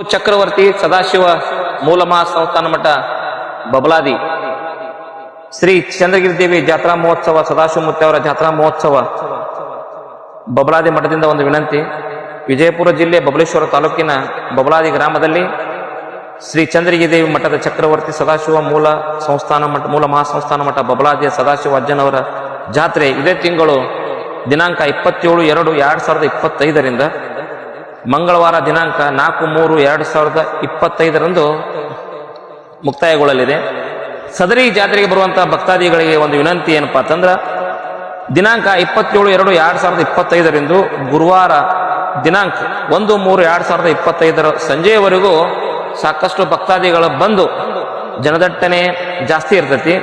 ಚಕ್ರವರ್ತಿ ಸದಾಶಿವ ಮೂಲಮಹಾ ಸಂಸ್ಥಾನ ಮಠ ಬಬಲಾದಿ ಶ್ರೀ ಚಂದ್ರಗಿರಿ ದೇವಿ ಜಾತ್ರಾ ಮಹೋತ್ಸವ ಸದಾಶಿವಮೂರ್ತಿ ಅವರ ಜಾತ್ರಾ ಮಹೋತ್ಸವ ಬಬಲಾದಿ ಮಠದಿಂದ ಒಂದು ವಿನಂತಿ. ವಿಜಯಪುರ ಜಿಲ್ಲೆ ಬಬಲೇಶ್ವರ ತಾಲೂಕಿನ ಬಬಲಾದಿ ಗ್ರಾಮದಲ್ಲಿ ಶ್ರೀ ಚಂದ್ರಗಿರಿ ದೇವಿ ಮಠದ ಚಕ್ರವರ್ತಿ ಸದಾಶಿವ ಮೂಲ ಮಹಾಸಂಸ್ಥಾನ ಮಠ ಬಬಲಾದಿಯ ಸದಾಶಿವ ಅಜ್ಜನವರ ಜಾತ್ರೆ ಇದೇ ತಿಂಗಳು ದಿನಾಂಕ 27/2/2025 ಮಂಗಳವಾರ ದಿನಾಂಕ 4/3/2025 ಮುಕ್ತಾಯಗೊಳ್ಳಲಿದೆ. ಸದರಿ ಜಾತ್ರೆಗೆ ಬರುವಂತಹ ಭಕ್ತಾದಿಗಳಿಗೆ ಒಂದು ವಿನಂತಿ ಏನಪ್ಪಾ ಅಂತಂದ್ರ, ದಿನಾಂಕ 27/2/2025 ಗುರುವಾರ ದಿನಾಂಕ 1/3/2025 ಸಂಜೆಯವರೆಗೂ ಸಾಕಷ್ಟು ಭಕ್ತಾದಿಗಳು ಬಂದು ಜನದಟ್ಟಣೆ ಜಾಸ್ತಿ ಇರ್ತೈತಿ.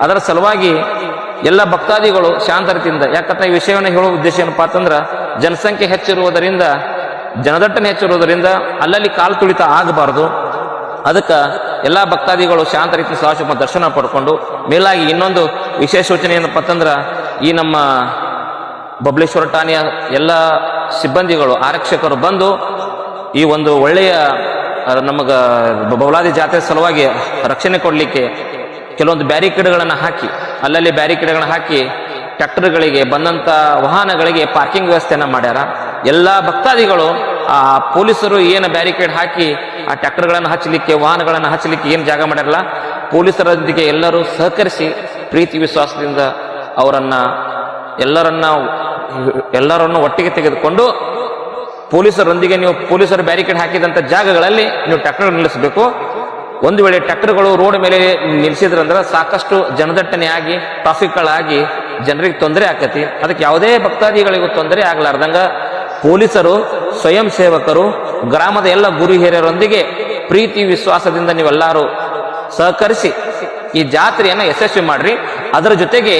ಅದರ ಸಲುವಾಗಿ ಎಲ್ಲ ಭಕ್ತಾದಿಗಳು ಶಾಂತ ರೀತಿಯಿಂದ, ಯಾಕಂದ್ರೆ ಈ ವಿಷಯವನ್ನು ಹೇಳುವ ಉದ್ದೇಶ ಏನಪ್ಪಾ ಅಂತಂದ್ರ, ಜನಸಂಖ್ಯೆ ಹೆಚ್ಚಿರುವುದರಿಂದ ಜನದಟ್ಟಣೆ ಹೆಚ್ಚಿರುವುದರಿಂದ ಅಲ್ಲಲ್ಲಿ ಕಾಲು ತುಳಿತ ಆಗಬಾರದು. ಅದಕ್ಕೆ ಎಲ್ಲ ಭಕ್ತಾದಿಗಳು ಶಾಂತ ರೀತಿ ಸದಾಶಿವ ದರ್ಶನ ಪಡ್ಕೊಂಡು, ಮೇಲಾಗಿ ಇನ್ನೊಂದು ವಿಶೇಷ ಸೂಚನೆ ಏನಪ್ಪಾ ಅಂತಂದ್ರ, ಈ ನಮ್ಮ ಬಬಲೇಶ್ವರ ಠಾಣೆಯ ಎಲ್ಲ ಸಿಬ್ಬಂದಿಗಳು ಆರಕ್ಷಕರು ಬಂದು ಈ ಒಂದು ಒಳ್ಳೆಯ ನಮಗ ಬಬಲಾದಿ ಜಾತ್ರೆ ಸಲುವಾಗಿ ರಕ್ಷಣೆ ಕೊಡ್ಲಿಕ್ಕೆ ಕೆಲವೊಂದು ಬ್ಯಾರಿಕೇಡ್ಗಳನ್ನು ಹಾಕಿ, ಅಲ್ಲಲ್ಲಿ ಬ್ಯಾರಿಕೇಡ್ಗಳನ್ನ ಹಾಕಿ ಟ್ರ್ಯಾಕ್ಟರ್ಗಳಿಗೆ ಬಂದಂತ ವಾಹನಗಳಿಗೆ ಪಾರ್ಕಿಂಗ್ ವ್ಯವಸ್ಥೆಯನ್ನ ಮಾಡ್ಯಾರ. ಎಲ್ಲ ಭಕ್ತಾದಿಗಳು ಆ ಪೊಲೀಸರು ಏನು ಬ್ಯಾರಿಕೇಡ್ ಹಾಕಿ ಆ ಟ್ರ್ಯಾಕ್ಟರ್ಗಳನ್ನು ಹಚ್ಚಲಿಕ್ಕೆ, ವಾಹನಗಳನ್ನು ಹಚ್ಚಲಿಕ್ಕೆ ಏನು ಜಾಗ ಮಾಡ್ಯಾರಲ್ಲ, ಪೊಲೀಸರೊಂದಿಗೆ ಎಲ್ಲರೂ ಸಹಕರಿಸಿ ಪ್ರೀತಿ ವಿಶ್ವಾಸದಿಂದ ಎಲ್ಲರನ್ನು ಒಟ್ಟಿಗೆ ತೆಗೆದುಕೊಂಡು ಪೊಲೀಸರೊಂದಿಗೆ ನೀವು ಪೊಲೀಸರು ಬ್ಯಾರಿಕೇಡ್ ಹಾಕಿದಂತ ಜಾಗಗಳಲ್ಲಿ ನೀವು ಟ್ರ್ಯಾಕ್ಟರ್ ನಿಲ್ಲಿಸಬೇಕು. ಒಂದು ವೇಳೆ ಟ್ರ್ಯಾಕ್ಟರ್ಗಳು ರೋಡ್ ಮೇಲೆ ನಿಲ್ಲಿಸಿದ್ರಂದ್ರೆ ಸಾಕಷ್ಟು ಜನದಟ್ಟಣೆ ಆಗಿ ಟ್ರಾಫಿಕ್ಗಳಾಗಿ ಜನರಿಗೆ ತೊಂದರೆ ಆಕತಿ. ಅದಕ್ಕೆ ಯಾವುದೇ ಭಕ್ತಾದಿಗಳಿಗೂ ತೊಂದರೆ ಆಗ್ಲಾರ್ದಂಗ ಪೊಲೀಸರು, ಸ್ವಯಂ ಸೇವಕರು, ಗ್ರಾಮದ ಎಲ್ಲ ಗುರು ಹಿರಿಯರೊಂದಿಗೆ ಪ್ರೀತಿ ವಿಶ್ವಾಸದಿಂದ ನೀವೆಲ್ಲರೂ ಸಹಕರಿಸಿ ಈ ಜಾತ್ರೆಯನ್ನ ಯಶಸ್ವಿ ಮಾಡ್ರಿ. ಅದರ ಜೊತೆಗೆ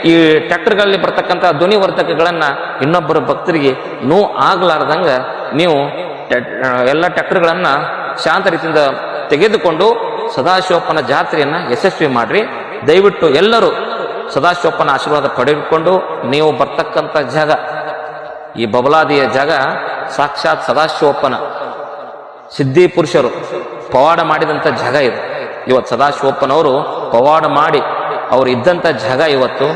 ಈ ಟ್ರ್ಯಾಕ್ಟರ್ಗಳಲ್ಲಿ ಬರ್ತಕ್ಕಂಥ ಧ್ವನಿವರ್ಧಕಗಳನ್ನ ಇನ್ನೊಬ್ಬರ ಭಕ್ತರಿಗೆ ನೋವು ಆಗ್ಲಾರ್ದಂಗ ನೀವು ಎಲ್ಲ ಟ್ರ್ಯಾಕ್ಟರ್ಗಳನ್ನ ಶಾಂತ ರೀತಿಯಿಂದ ತೆಗೆದುಕೊಂಡು ಸದಾಶಿವಪ್ಪನ ಜಾತ್ರೆಯನ್ನ ಯಶಸ್ವಿ ಮಾಡ್ರಿ. ದಯವಿಟ್ಟು ಎಲ್ಲರೂ ಸದಾಶಿವಪ್ಪನ ಆಶೀರ್ವಾದ ಪಡೆದುಕೊಂಡು, ನೀವು ಬರ್ತಕ್ಕಂಥ ಜಾಗ, ಈ ಬಬಲಾದಿಯ ಜಾಗ ಸಾಕ್ಷಾತ್ ಸದಾಶಿವಪ್ಪನ ಸಿದ್ಧಿ ಪುರುಷರು ಪವಾಡ ಮಾಡಿದಂಥ ಜಾಗ ಇದು. ಇವತ್ತು ಸದಾಶಿವಪ್ಪನವರು ಪವಾಡ ಮಾಡಿ ಅವರು ಇದ್ದಂಥ ಜಾಗ ಇವತ್ತು.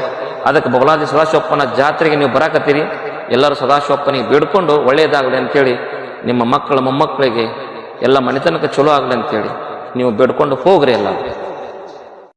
ಅದಕ್ಕೆ ಬಬಲಾದಿ ಸದಾಶಿವಪ್ಪನ ಜಾತ್ರೆಗೆ ನೀವು ಬರಾಕತ್ತೀರಿ. ಎಲ್ಲರೂ ಸದಾಶಿವಪ್ಪನಿಗೆ ಬೇಡ್ಕೊಂಡು ಒಳ್ಳೆಯದಾಗಲಿ ಅಂತೇಳಿ, ನಿಮ್ಮ ಮಕ್ಕಳ ಮೊಮ್ಮಕ್ಕಳಿಗೆ ಎಲ್ಲ ಮನೆತನಕ ಚಲೋ ಆಗಲಿ ಅಂತೇಳಿ ನೀವು ಬೇಡ್ಕೊಂಡು ಹೋಗ್ರಿ ಎಲ್ಲ.